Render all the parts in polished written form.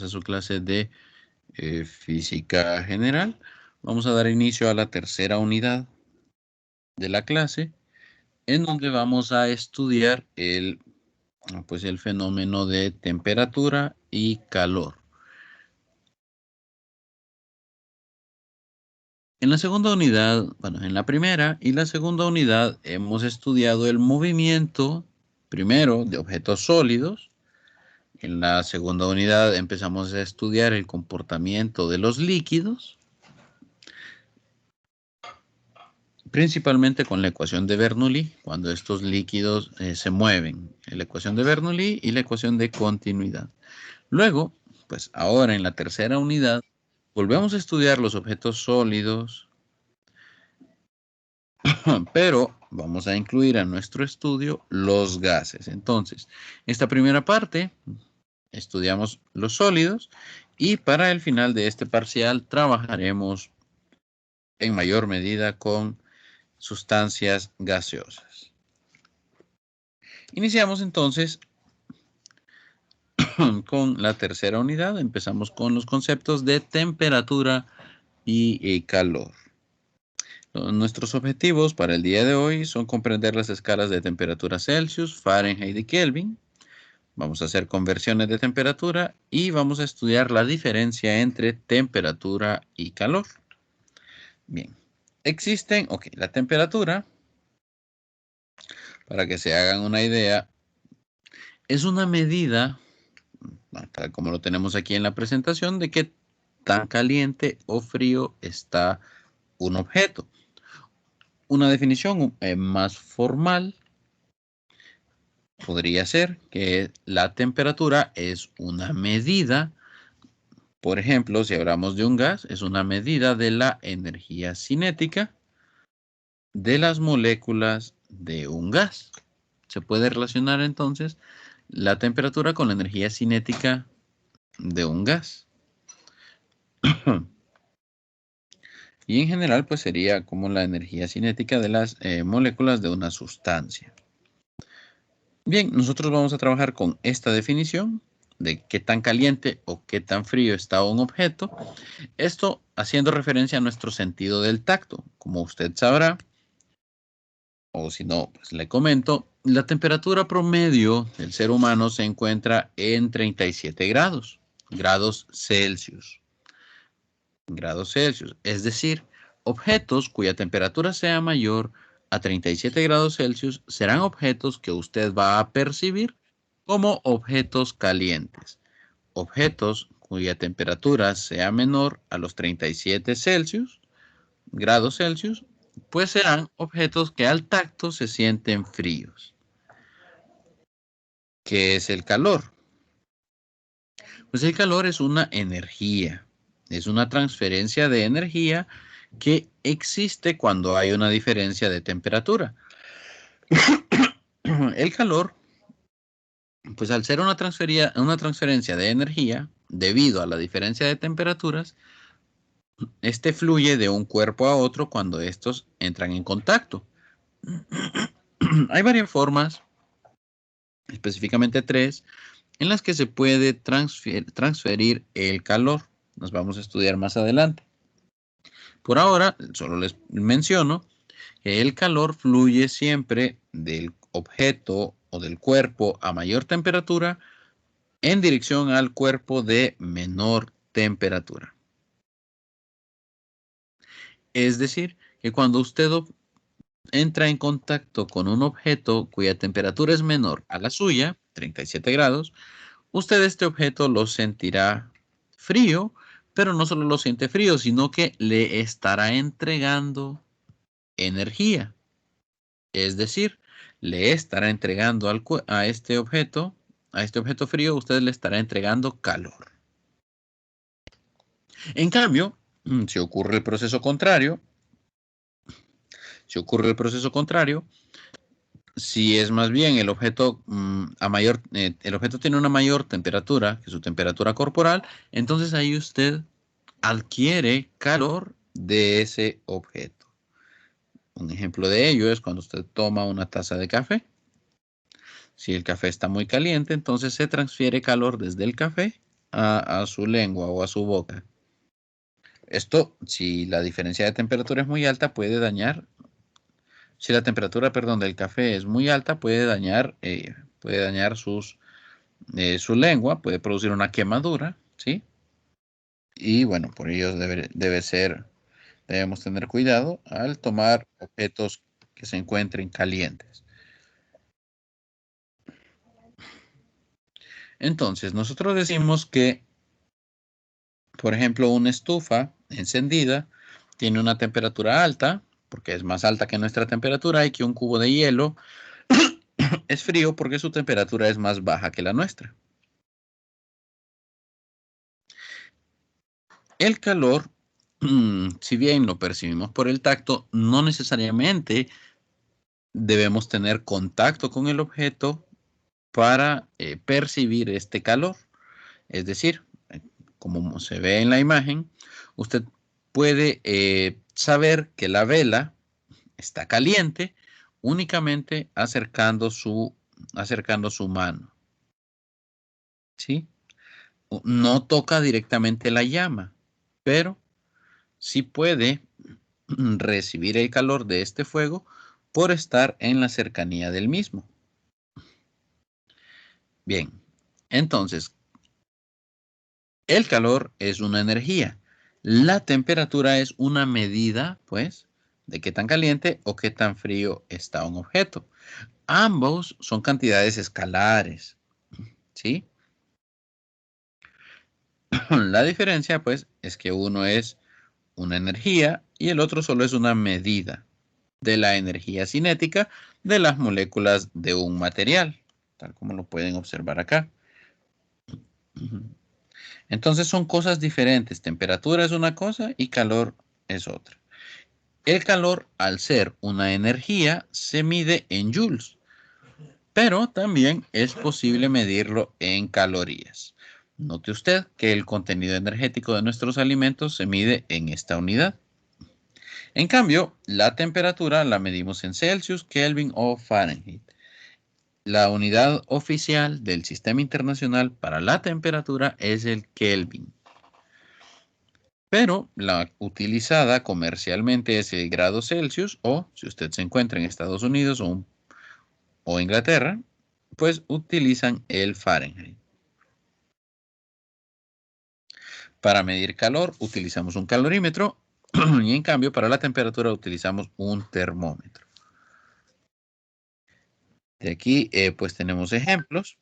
a su clase de Física General. Vamos a dar inicio a la tercera unidad de la clase, en donde vamos a estudiar el fenómeno de temperatura y calor. En la segunda unidad, en la primera y la segunda unidad hemos estudiado el movimiento, primero, de objetos sólidos. En la segunda unidad empezamos a estudiar el comportamiento de los líquidos, principalmente con la ecuación de Bernoulli, cuando estos líquidos se mueven. La ecuación de Bernoulli y la ecuación de continuidad. Luego, pues ahora en la tercera unidad, volvemos a estudiar los objetos sólidos, pero vamos a incluir a nuestro estudio los gases. Entonces, esta primera parte, estudiamos los sólidos y para el final de este parcial trabajaremos en mayor medida con sustancias gaseosas. Iniciamos entonces con la tercera unidad. Empezamos con los conceptos de temperatura y calor. Nuestros objetivos para el día de hoy son comprender las escalas de temperatura Celsius, Fahrenheit y Kelvin. Vamos a hacer conversiones de temperatura y vamos a estudiar la diferencia entre temperatura y calor. Bien, la temperatura, para que se hagan una idea, es una medida, tal como lo tenemos aquí en la presentación, de qué tan caliente o frío está un objeto. Una definición más formal podría ser que la temperatura es una medida, por ejemplo, si hablamos de un gas, es una medida de la energía cinética de las moléculas de un gas. Se puede relacionar entonces la temperatura con la energía cinética de un gas. Y en general, pues sería como la energía cinética de las moléculas de una sustancia. Bien, nosotros vamos a trabajar con esta definición de qué tan caliente o qué tan frío está un objeto. Esto haciendo referencia a nuestro sentido del tacto. Como usted sabrá, o si no, pues le comento, la temperatura promedio del ser humano se encuentra en 37 grados Celsius. Grados Celsius, es decir, objetos cuya temperatura sea mayor a 37 grados Celsius serán objetos que usted va a percibir como objetos calientes. Objetos cuya temperatura sea menor a los 37 grados Celsius, pues serán objetos que al tacto se sienten fríos. ¿Qué es el calor? Pues el calor es una energía, es una transferencia de energía que existe cuando hay una diferencia de temperatura. El calor, pues al ser una transferencia de energía, debido a la diferencia de temperaturas, este fluye de un cuerpo a otro cuando estos entran en contacto. Hay varias formas, específicamente tres, en las que se puede transferir el calor. Nos vamos a estudiar más adelante. Por ahora, solo les menciono que el calor fluye siempre del objeto o del cuerpo a mayor temperatura en dirección al cuerpo de menor temperatura. Es decir, que cuando usted entra en contacto con un objeto cuya temperatura es menor a la suya, 37 grados, usted este objeto lo sentirá frío, pero no solo lo siente frío, sino que le estará entregando energía. Es decir, le estará entregando a este objeto frío, usted le estará entregando calor. En cambio, si ocurre el proceso contrario, si es más bien el objeto el objeto tiene una mayor temperatura que su temperatura corporal, entonces ahí usted adquiere calor de ese objeto. Un ejemplo de ello es cuando usted toma una taza de café. Si el café está muy caliente, entonces se transfiere calor desde el café a su lengua o a su boca. Esto, si la diferencia de temperatura es muy alta, puede dañar. Si la temperatura, perdón, del café es muy alta, puede dañar su lengua, puede producir una quemadura, ¿sí? Y bueno, por ello debemos tener cuidado al tomar objetos que se encuentren calientes. Entonces, nosotros decimos que, por ejemplo, una estufa encendida tiene una temperatura alta, porque es más alta que nuestra temperatura, y que un cubo de hielo es frío porque su temperatura es más baja que la nuestra. El calor, si bien lo percibimos por el tacto, no necesariamente debemos tener contacto con el objeto para percibir este calor. Es decir, como se ve en la imagen, usted puede saber que la vela está caliente únicamente acercando su mano. ¿Sí? No toca directamente la llama, pero sí puede recibir el calor de este fuego por estar en la cercanía del mismo. Bien, entonces, el calor es una energía. La temperatura es una medida, pues, de qué tan caliente o qué tan frío está un objeto. Ambos son cantidades escalares, ¿sí? La diferencia, pues, es que uno es una energía y el otro solo es una medida de la energía cinética de las moléculas de un material, tal como lo pueden observar acá. Entonces son cosas diferentes. Temperatura es una cosa y calor es otra. El calor, al ser una energía, se mide en joules, pero también es posible medirlo en calorías. Note usted que el contenido energético de nuestros alimentos se mide en esta unidad. En cambio, la temperatura la medimos en Celsius, Kelvin o Fahrenheit. La unidad oficial del Sistema Internacional para la temperatura es el Kelvin, pero la utilizada comercialmente es el grado Celsius o, si usted se encuentra en Estados Unidos o Inglaterra, pues utilizan el Fahrenheit. Para medir calor utilizamos un calorímetro y en cambio para la temperatura utilizamos un termómetro. De aquí pues tenemos ejemplos.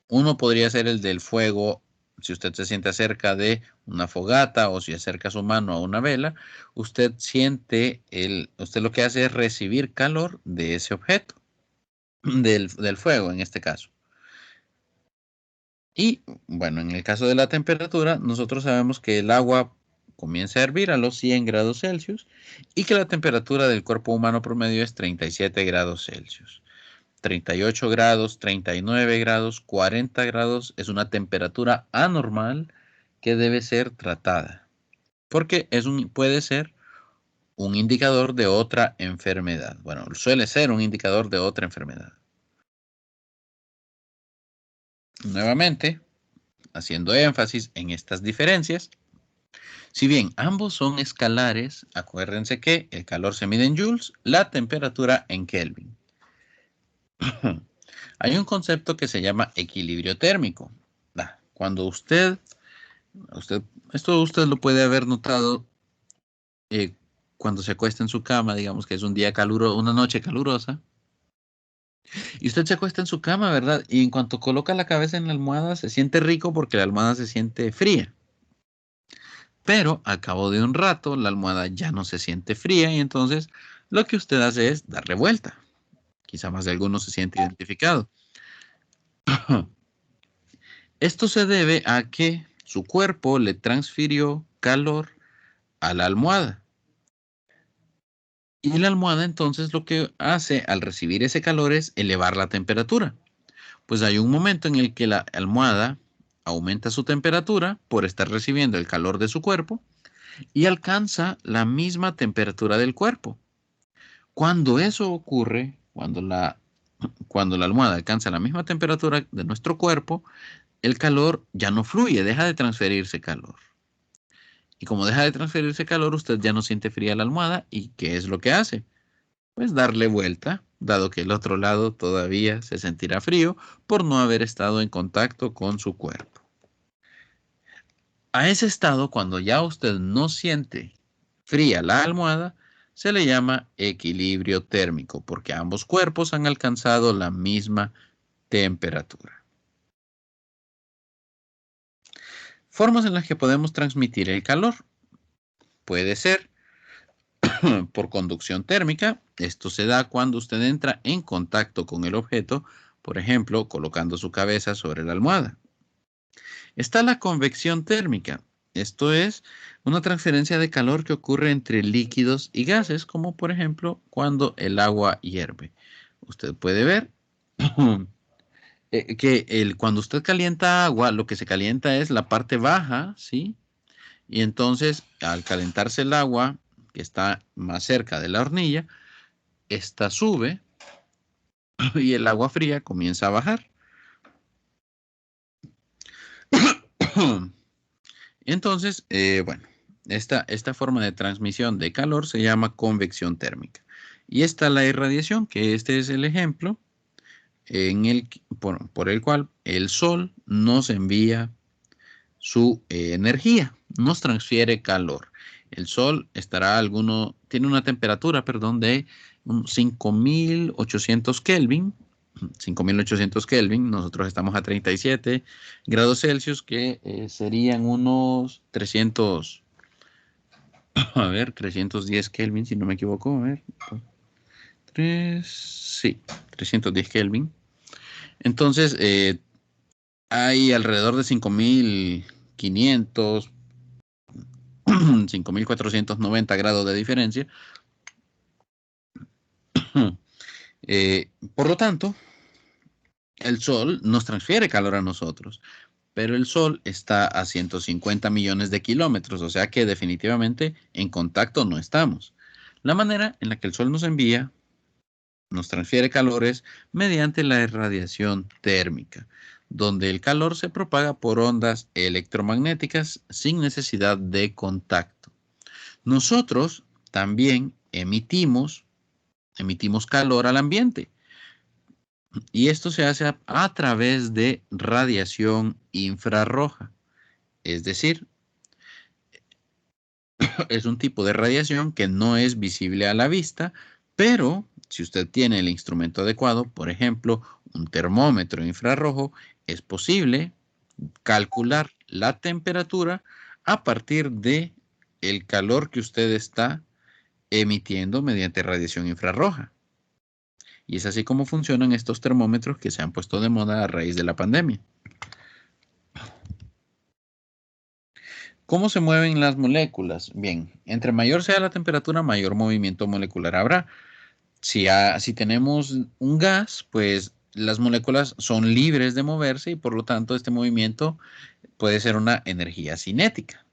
Uno podría ser el del fuego. Si usted se siente cerca de una fogata o si acerca su mano a una vela, usted usted lo que hace es recibir calor de ese objeto, del fuego en este caso. Y bueno, en el caso de la temperatura, nosotros sabemos que el agua comienza a hervir a los 100 grados Celsius y que la temperatura del cuerpo humano promedio es 37 grados Celsius. 38 grados, 39 grados, 40 grados es una temperatura anormal que debe ser tratada, porque puede ser un indicador de otra enfermedad. Bueno, suele ser un indicador de otra enfermedad. Nuevamente, haciendo énfasis en estas diferencias, si bien ambos son escalares, acuérdense que el calor se mide en joules, la temperatura en Kelvin. Hay un concepto que se llama equilibrio térmico. Cuando esto usted lo puede haber notado cuando se acuesta en su cama, digamos que es un día caluroso, una noche calurosa, y usted se acuesta en su cama, ¿verdad? Y en cuanto coloca la cabeza en la almohada, se siente rico porque la almohada se siente fría. Pero al cabo de un rato, la almohada ya no se siente fría y entonces lo que usted hace es darle vuelta. Quizá más de alguno se siente identificado. Esto se debe a que su cuerpo le transfirió calor a la almohada. Y la almohada entonces lo que hace al recibir ese calor es elevar la temperatura. Pues hay un momento en el que la almohada aumenta su temperatura por estar recibiendo el calor de su cuerpo y alcanza la misma temperatura del cuerpo. Cuando eso ocurre, cuando la almohada alcanza la misma temperatura de nuestro cuerpo, el calor ya no fluye, deja de transferirse calor. Y como deja de transferirse calor, usted ya no siente fría la almohada. ¿Y qué es lo que hace? Pues darle vuelta, dado que el otro lado todavía se sentirá frío por no haber estado en contacto con su cuerpo. A ese estado, cuando ya usted no siente fría la almohada, se le llama equilibrio térmico, porque ambos cuerpos han alcanzado la misma temperatura. Formas en las que podemos transmitir el calor. Puede ser por conducción térmica. Esto se da cuando usted entra en contacto con el objeto, por ejemplo, colocando su cabeza sobre la almohada. Está la convección térmica. Esto es una transferencia de calor que ocurre entre líquidos y gases, como por ejemplo cuando el agua hierve. Usted puede ver que cuando usted calienta agua, lo que se calienta es la parte baja, ¿sí? Y entonces, al calentarse el agua, que está más cerca de la hornilla, esta sube y el agua fría comienza a bajar. Entonces, bueno, esta forma de transmisión de calor se llama convección térmica. Y está la irradiación, que este es el ejemplo por el cual el sol nos envía su energía, nos transfiere calor. El sol tiene una temperatura, perdón, de 5800 Kelvin. 5800 Kelvin, nosotros estamos a 37 grados Celsius, que serían unos 300, a ver, 310 Kelvin, si no me equivoco, a ver, sí, 310 Kelvin. Entonces, hay alrededor de 5500, 5490 grados de diferencia. Por lo tanto, el Sol nos transfiere calor a nosotros, pero el Sol está a 150 millones de kilómetros, o sea que definitivamente en contacto no estamos. La manera en la que el Sol nos transfiere calores mediante la irradiación térmica, donde el calor se propaga por ondas electromagnéticas sin necesidad de contacto. Nosotros también emitimos calor al ambiente y esto se hace a través de radiación infrarroja, es decir, es un tipo de radiación que no es visible a la vista, pero si usted tiene el instrumento adecuado, por ejemplo, un termómetro infrarrojo, es posible calcular la temperatura a partir de el calor que usted está emitiendo mediante radiación infrarroja. Y es así como funcionan estos termómetros que se han puesto de moda a raíz de la pandemia. ¿Cómo se mueven las moléculas? Bien, entre mayor sea la temperatura, mayor movimiento molecular habrá. Si tenemos un gas, pues las moléculas son libres de moverse y por lo tanto este movimiento puede ser una energía cinética.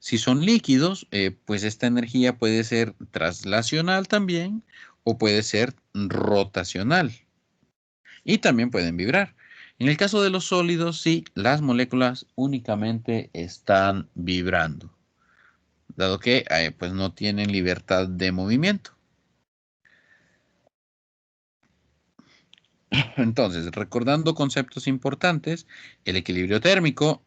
Si son líquidos, pues esta energía puede ser traslacional también o puede ser rotacional y también pueden vibrar. En el caso de los sólidos, sí, las moléculas únicamente están vibrando, dado que pues no tienen libertad de movimiento. Entonces, recordando conceptos importantes, el equilibrio térmico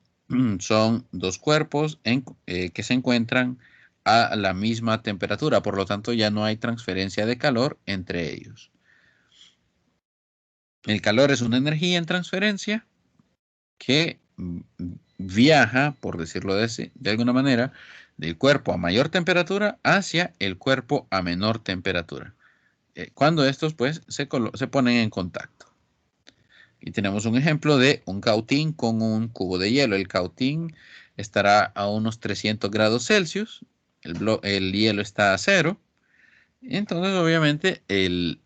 son dos cuerpos que se encuentran a la misma temperatura, por lo tanto ya no hay transferencia de calor entre ellos. El calor es una energía en transferencia que viaja, por decirlo de alguna manera, del cuerpo a mayor temperatura hacia el cuerpo a menor temperatura, cuando estos pues se ponen en contacto. Y tenemos un ejemplo de un cautín con un cubo de hielo. El cautín estará a unos 300 grados Celsius, el hielo está a cero. Entonces, obviamente, el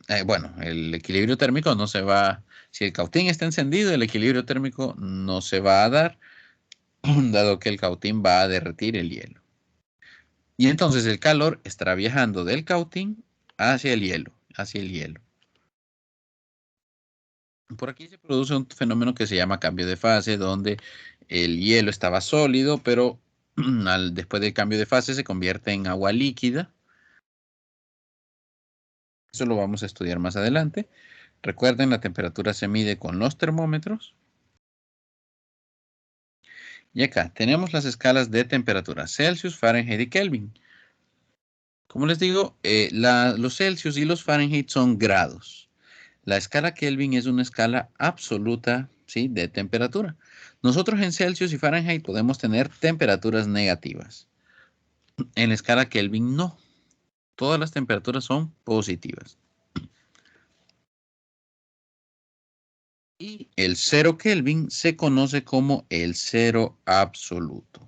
equilibrio térmico no se va, si el cautín está encendido, el equilibrio térmico no se va a dar, dado que el cautín va a derretir el hielo. Y entonces el calor estará viajando del cautín hacia el hielo, hacia el hielo. Por aquí se produce un fenómeno que se llama cambio de fase, donde el hielo estaba sólido, pero después del cambio de fase se convierte en agua líquida. Eso lo vamos a estudiar más adelante. Recuerden, la temperatura se mide con los termómetros. Y acá tenemos las escalas de temperatura Celsius, Fahrenheit y Kelvin. Como les digo, los Celsius y los Fahrenheit son grados. La escala Kelvin es una escala absoluta, ¿sí?, de temperatura. Nosotros en Celsius y Fahrenheit podemos tener temperaturas negativas. En la escala Kelvin no. Todas las temperaturas son positivas. Y el cero Kelvin se conoce como el cero absoluto.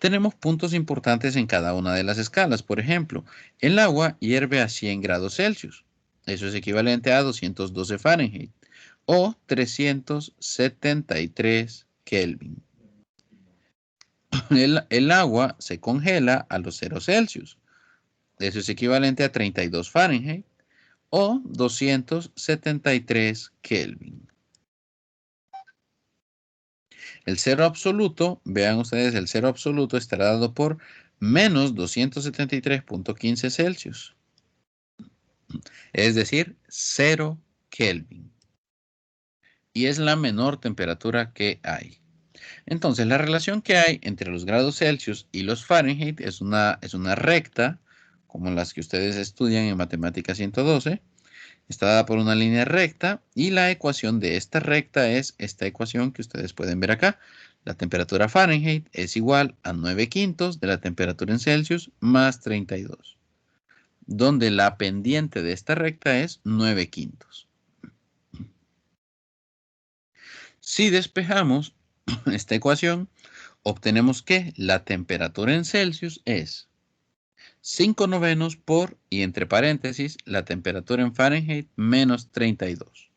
Tenemos puntos importantes en cada una de las escalas. Por ejemplo, el agua hierve a 100 grados Celsius. Eso es equivalente a 212 Fahrenheit o 373 Kelvin. El agua se congela a los 0 Celsius. Eso es equivalente a 32 Fahrenheit o 273 Kelvin. El cero absoluto, vean ustedes, el cero absoluto estará dado por menos 273.15 Celsius. Es decir, 0 Kelvin. Y es la menor temperatura que hay. Entonces, la relación que hay entre los grados Celsius y los Fahrenheit es una recta, como las que ustedes estudian en Matemática 112. Está dada por una línea recta y la ecuación de esta recta es esta ecuación que ustedes pueden ver acá. La temperatura Fahrenheit es igual a 9 quintos de la temperatura en Celsius más 32, donde la pendiente de esta recta es 9 quintos. Si despejamos esta ecuación, obtenemos que la temperatura en Celsius es 5 novenos por, y entre paréntesis, la temperatura en Fahrenheit menos 32.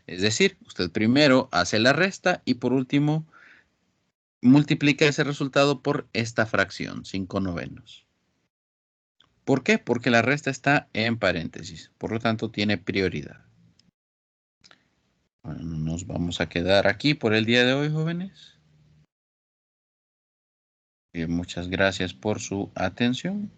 Es decir, usted primero hace la resta y por último multiplica ese resultado por esta fracción, 5 novenos. ¿Por qué? Porque la resta está en paréntesis, por lo tanto tiene prioridad. Bueno, nos vamos a quedar aquí por el día de hoy, jóvenes. Muchas gracias por su atención.